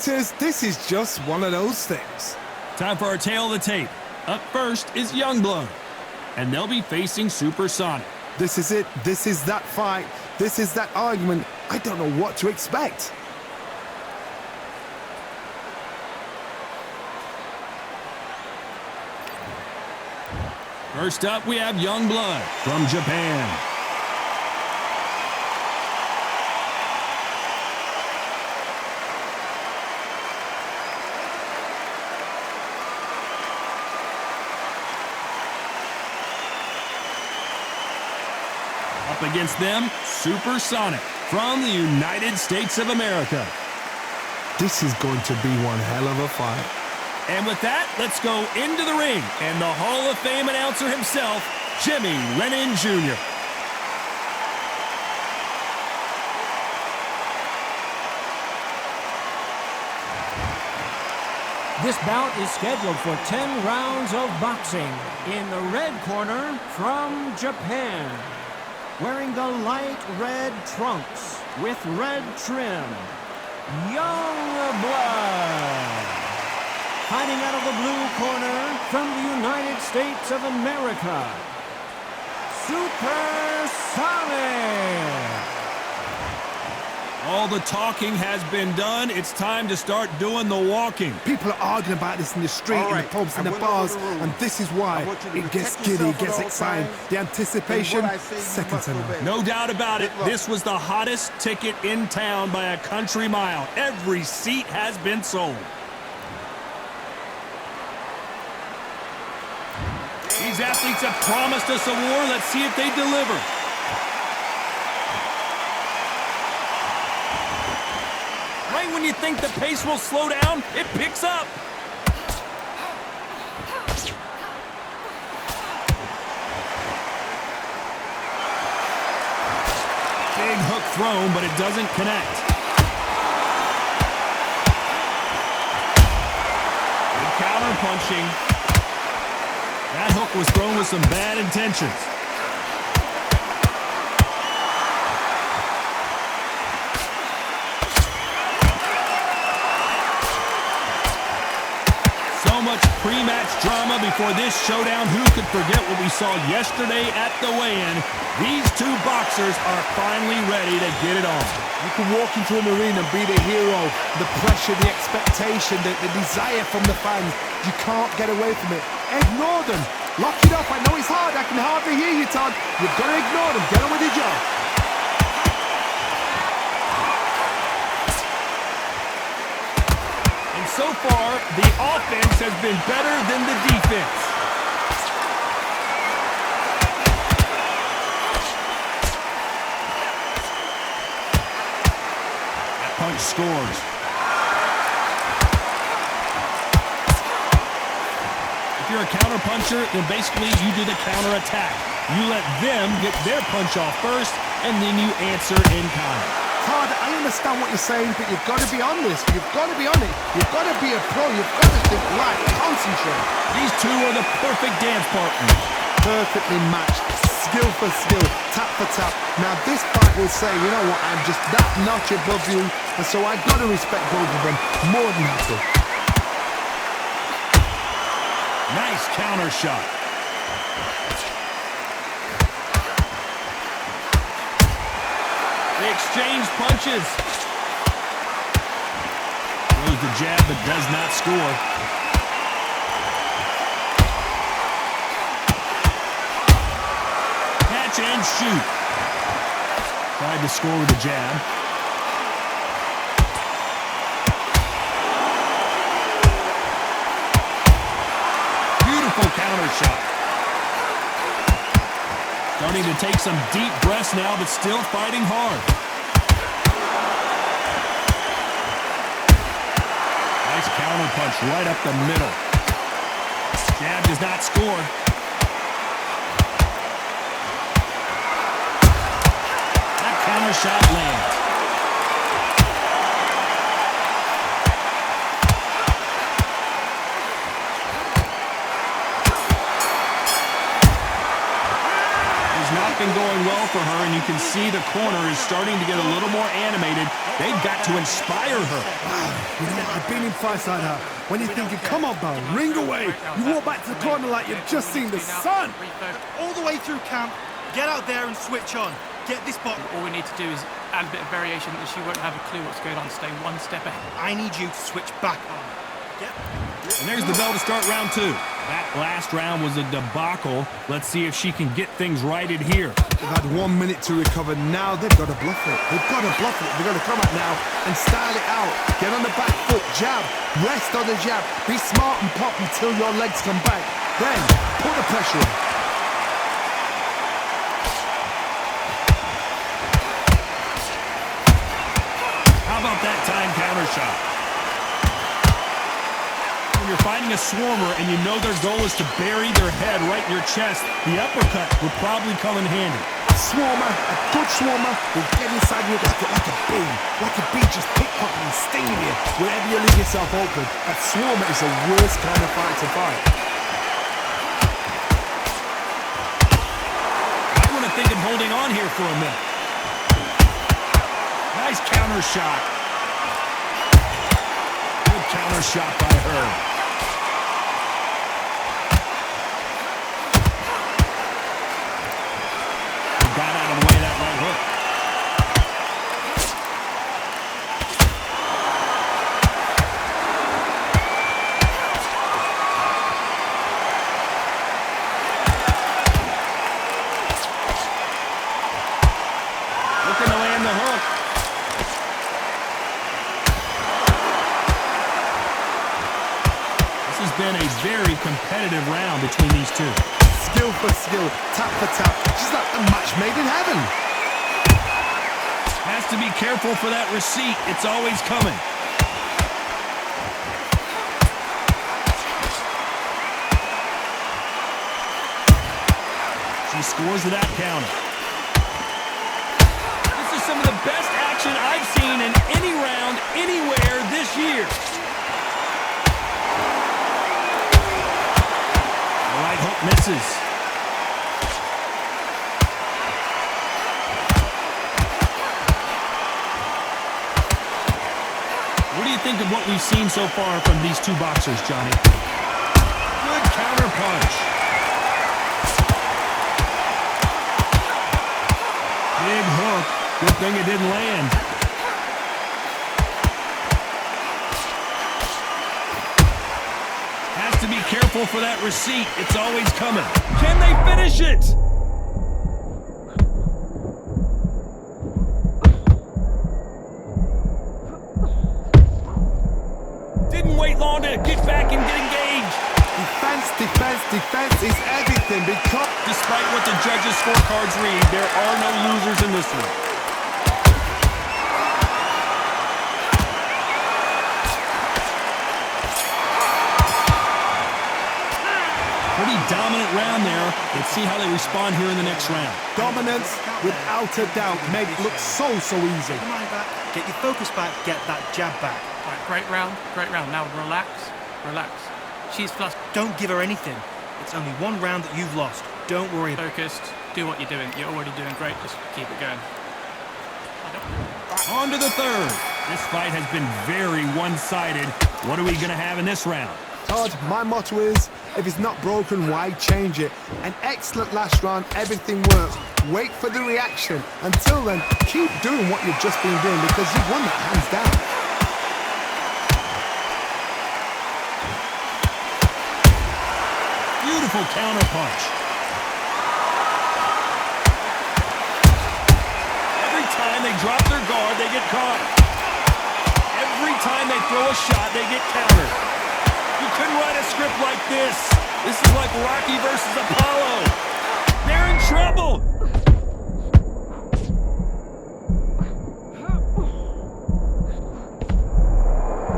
fighters, this is just one of those things. Time for our tale of the tape. Up first is Youngblood, and they'll be facing Supersonic. This is it. This is that fight. This is that argument. I don't know what to expect. First up, we have Youngblood from Japan. Up against them, Supersonic from the United States of America. This is going to be one hell of a fight. And with that, let's go into the ring and the Hall of Fame announcer himself, Jimmy Lennon Jr. This bout is scheduled for 10 rounds of boxing. In the red corner, from Japan, wearing the light red trunks with red trim, Youngblood. Fighting out of the blue corner, from the United States of America, Supersonic. All the talking has been done. It's time to start doing the walking. People are arguing about this in the street, in the pubs, in the bars, and this is why it gets giddy, it gets exciting. The anticipation, second to none. No doubt about it, this was the hottest ticket in town by a country mile. Every seat has been sold. These athletes have promised us a war. Let's see if they deliver. Right when you think the pace will slow down, it picks up. Big hook thrown, but it doesn't connect. Good counter punching. That hook was thrown with some bad intentions. So much pre-match drama before this showdown. Who could forget what we saw yesterday at the weigh-in? These two boxers are finally ready to get it on. You can walk into an arena and be the hero. The pressure, the expectation, the desire from the fans. You can't get away from it. Ignore them. Lock it up. I know it's hard. I can hardly hear you, Todd. You've got to ignore them. Get on with your job. And so far, the offense has been better than the defense. That punch scores. If you're a counter-puncher, then basically you do the counter-attack. You let them get their punch off first, and then you answer in kind. Todd, I understand what you're saying, but you've got to be honest. You've got to be on it. You've got to be a pro. You've got to think right, concentrate. These two are the perfect dance partners. Perfectly matched, skill for skill, tap for tap. Now this fight will say, you know what, I'm just that notch above you, and so I've got to respect both of them more than happy. Nice counter shot. They exchange punches. Throws the jab but does not score. Catch and shoot. Tried to score with the jab. Counter shot. Starting to take some deep breaths now, but still fighting hard. Nice counter punch right up the middle. Jab does not score. That counter shot lands. going well for her, and you can see the corner is starting to get a little more animated. They've got to inspire her. You know, I've been in fights like that. When you're thinking, come on, Bo, ring away. You walk back to the corner like you've just seen the sun. All the way through camp, get out there and switch on. Get this box. All we need to do is add a bit of variation that she won't have a clue what's going on. Stay one step ahead. I need you to switch back on. And there's the bell to start round 2. That last round was a debacle. Let's see if she can get things righted here. They've had 1 minute to recover. Now they've got to bluff it. They've got to bluff it. They've got to come out now and style it out. Get on the back foot, jab, rest on the jab. Be smart and pop until your legs come back. Then put the pressure on. How about that time counter shot? When you're fighting a swarmer and you know their goal is to bury their head right in your chest, the uppercut will probably come in handy. A swarmer, a good swarmer, will get inside you like a bee. Like a bee just pickpocketing and stinging you wherever you leave yourself open. A swarmer is the worst kind of fight to fight. I want to think of holding on here for a minute. Nice counter shot. Good counter shot by her. Got out of the way of that right hook. Looking to land the hook. This has been a very competitive round between these two. Skill for skill, tap for tap. She's like a match made in heaven. Has to be careful for that receipt. It's always coming. She scores with that counter. This is some of the best action I've seen in any round, anywhere this year. The right hook misses. What do you think of what we've seen so far from these two boxers, Johnny? Good counter punch. Big hook. Good thing it didn't land. Has to be careful for that receipt. It's always coming. Can they finish it? Wait long to get back and get engaged. Defense, defense, defense is everything because... Despite what the judges' scorecards read, there are no losers in this one. Pretty dominant round there. Let's see how they respond here in the next round. Dominance, without a doubt, made it look so easy. Come on back. Get your focus back. Get that jab back. Right, great round, great round. Now relax, relax. She's flustered. Don't give her anything. It's only one round that you've lost. Don't worry. Focused. Do what you're doing. You're already doing great. Just keep it going. On to the third. This fight has been very one-sided. What are we going to have in this round? Todd, my motto is, if it's not broken, why change it? An excellent last round, everything works. Wait for the reaction. Until then, keep doing what you've just been doing because you've won that hands down. Beautiful counter punch. Every time they drop their guard, they get caught. Every time they throw a shot, they get countered. You couldn't write a script like this. This is like Rocky versus Apollo. They're in trouble.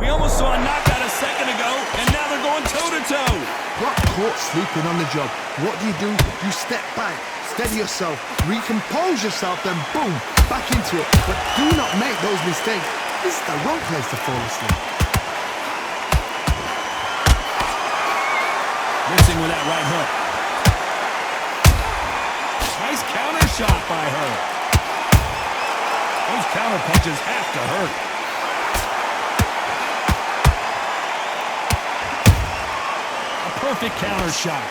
We almost saw a knockout a second ago, and now they're going toe-to-toe. Got caught sleeping on the job. What do? You step back, steady yourself, recompose yourself, then boom, back into it. But do not make those mistakes. This is the wrong place to fall asleep. Missing with that right hook. Nice counter shot. counter punches have to hurt. A perfect counter shot.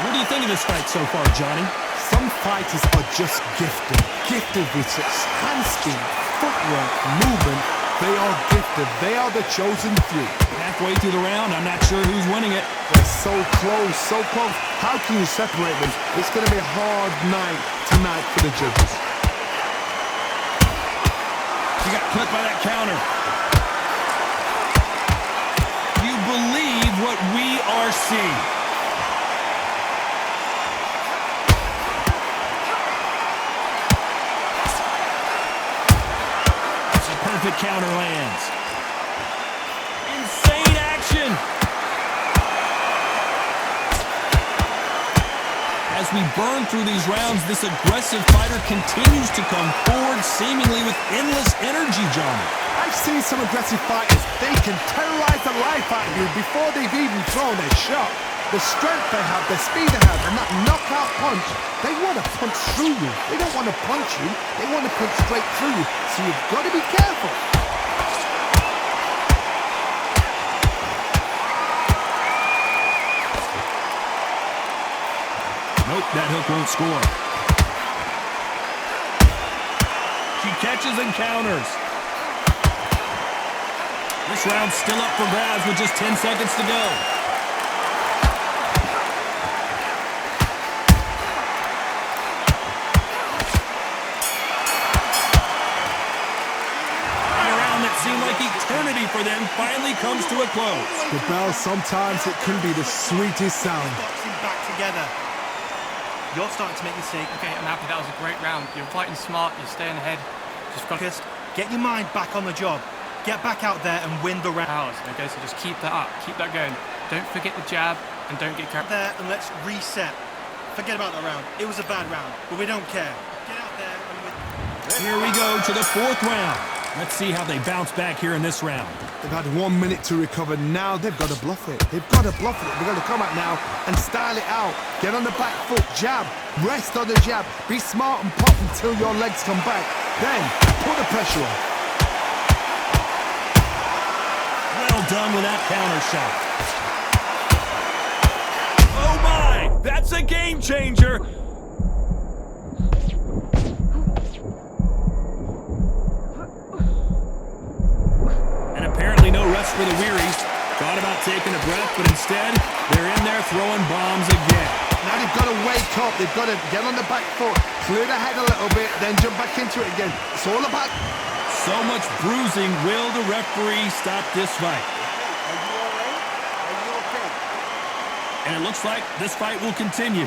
What do you think of this fight so far, Johnny? Some fighters are just gifted. Gifted with such hand speed, footwork, movement. They are gifted. They are the chosen few. Halfway through the round, I'm not sure who's winning it. They're so close, so close. How can you separate them? It's going to be a hard night tonight for the judges. He got clipped by that counter. You believe what we are seeing. Perfect counter lands. Insane action. As we burn through these rounds, this aggressive fighter continues to come forward seemingly with endless energy, Johnny. I've seen some aggressive fighters. They can terrorize the life out of you before they've even thrown their shot. The strength they have, the speed they have, and that knockout punch, they want to punch through you. They don't want to punch you. They want to punch straight through you. So you've got to be careful. Nope, that hook won't score. She catches and counters. This round's still up for grabs with just 10 seconds to go. Seemed like eternity for them finally comes to a close. The bell, sometimes it can be the sweetest sound. Boxing back together. You're starting to make mistakes. Okay, I'm happy. That was a great round. You're fighting smart. You're staying ahead. Just focused. Get your mind back on the job. Get back out there and win the round. Powers. Okay, so just keep that up. Keep that going. Don't forget the jab and don't get carried. There and let's reset. Forget about the round. It was a bad round, but we don't care. Get out there and win. Here we go to the fourth round. Let's see how they bounce back here in this round. They've had 1 minute to recover. Now they've got to bluff it. They've got to bluff it. They've got to come out now and style it out. Get on the back foot, jab, rest on the jab. Be smart and pop until your legs come back. Then put the pressure on. Well done with that counter shot. Oh my! That's a game changer! Apparently no rest for the weary. Thought about taking a breath, but instead, they're in there throwing bombs again. Now they've got to wake up. They've got to get on the back foot, clear the head a little bit, then jump back into it again. It's all about... So much bruising. Will the referee stop this fight? Are you all right? Are you okay? And it looks like this fight will continue.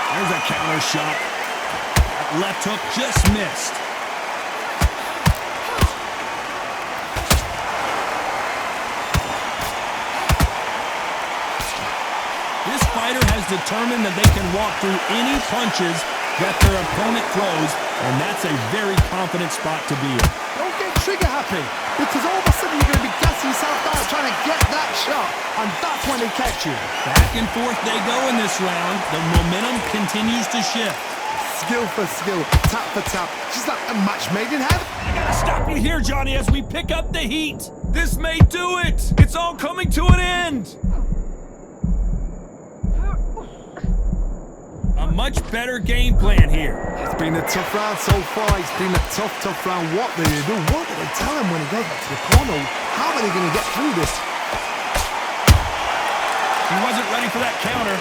There's a counter shot. That left hook just missed. This fighter has determined that they can walk through any punches that their opponent throws, and that's a very confident spot to be in. Don't get trigger happy, because all of a sudden you're going to be gassing yourself out trying to get that shot, and that's when they catch you. Back and forth they go in this round. The momentum continues to shift. Skill for skill, tap for tap, just like a match made in heaven. I gotta stop you here, Johnny, as we pick up the heat. This may do it. It's all coming to an end. A much better game plan here. It's been a tough round so far. It's been a tough round. What do they do? What do they tell him when he goes back to the corner? How are they going to get through this? He wasn't ready for that counter.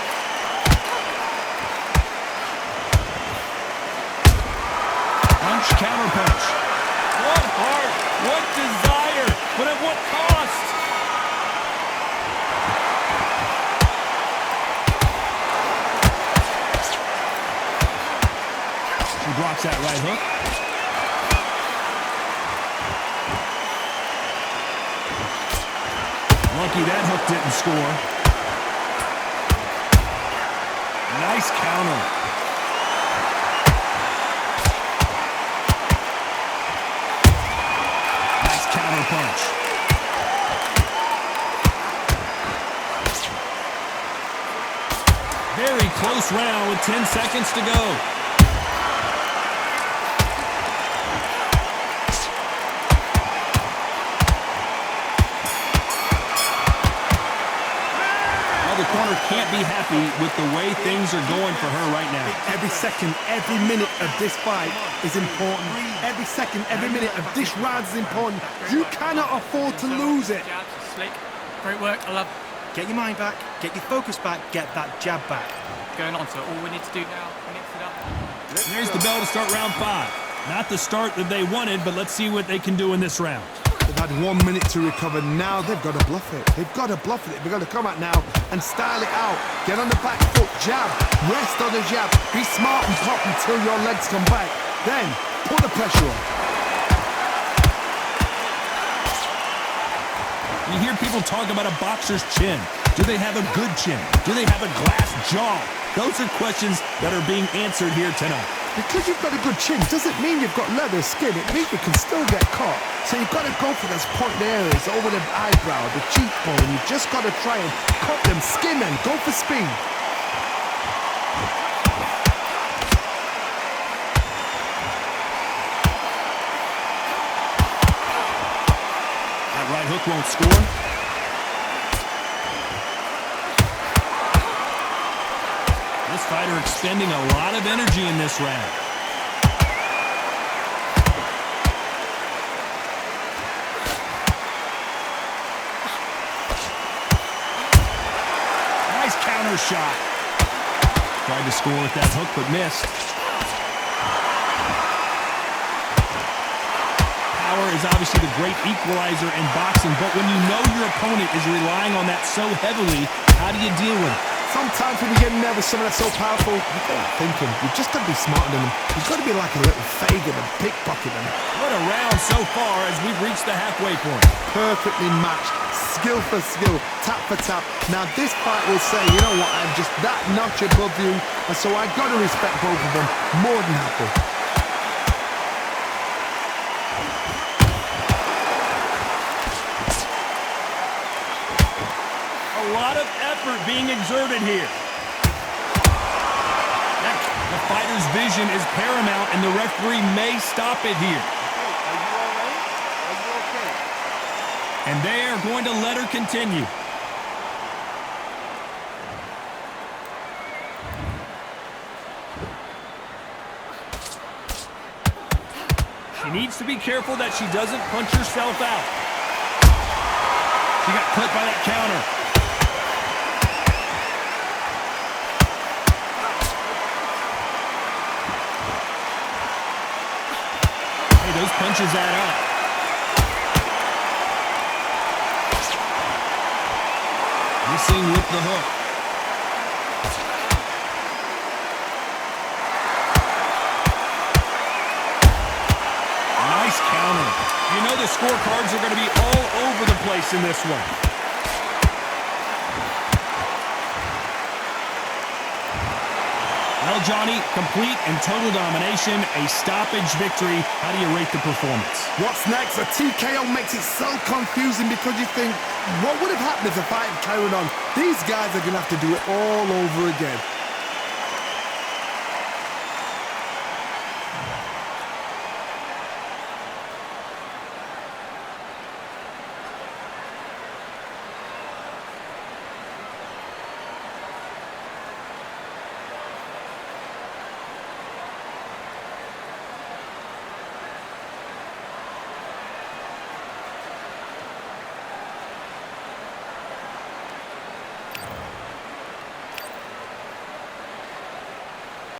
Punch, counter punch. What heart, what desire, but at what cost? She blocks that right hook. Lucky that hook didn't score. Nice counter. Nice counter punch. Very close round with 10 seconds to go. The corner can't be happy with the way things are going for her right now. Every second, every minute of this fight is important. Every second, every minute of this round is important. You cannot afford to lose it. Jab, slick. Great work. I love Get your mind back, get your focus back, get that jab back. going on. So all we need to do now, mix it up. There's the bell to start round 5. Not the start that they wanted, but let's see what they can do in this round. They've had 1 minute to recover. Now they've got to bluff it. They've got to bluff it. They've got to come out now and style it out. Get on the back foot, jab, rest on the jab. Be smart and pop until your legs come back. Then put the pressure on. You hear people talk about a boxer's chin. Do they have a good chin? Do they have a glass jaw? Those are questions that are being answered here tonight. Because you've got a good chin doesn't mean you've got leather skin. It means you can still get caught. So you've got to go for those point areas over the eyebrow, the cheekbone. You've just got to try and cut them, skin them, go for speed. That right hook won't score. This fighter expending a lot of energy in this round. Nice counter shot. Tried to score with that hook, but missed. Power is obviously the great equalizer in boxing, but when you know your opponent is relying on that so heavily, how do you deal with it? Sometimes when you get nervous, someone that's so powerful, you got to think him. You've just got to be smarter than him. You've got to be like a little Fagin and pickpocket him. What a round so far as we've reached the halfway point. Perfectly matched, skill for skill, tap for tap. Now this fight will say, you know what, I'm just that notch above you, and so I got to respect both of them more than happy. A lot of effort being exerted here. The fighter's vision is paramount, and the referee may stop it here. Are you all right? Are you okay? And they are going to let her continue. She needs to be careful that she doesn't punch herself out. She got clipped by that counter. Those punches add up. Missing with the hook. Nice counter. You know the scorecards are going to be all over the place in this one. Well, Johnny, complete and total domination, a stoppage victory. How do you rate the performance? What's next? A TKO makes it so confusing because you think, what would have happened if the fight had carried on? These guys are going to have to do it all over again.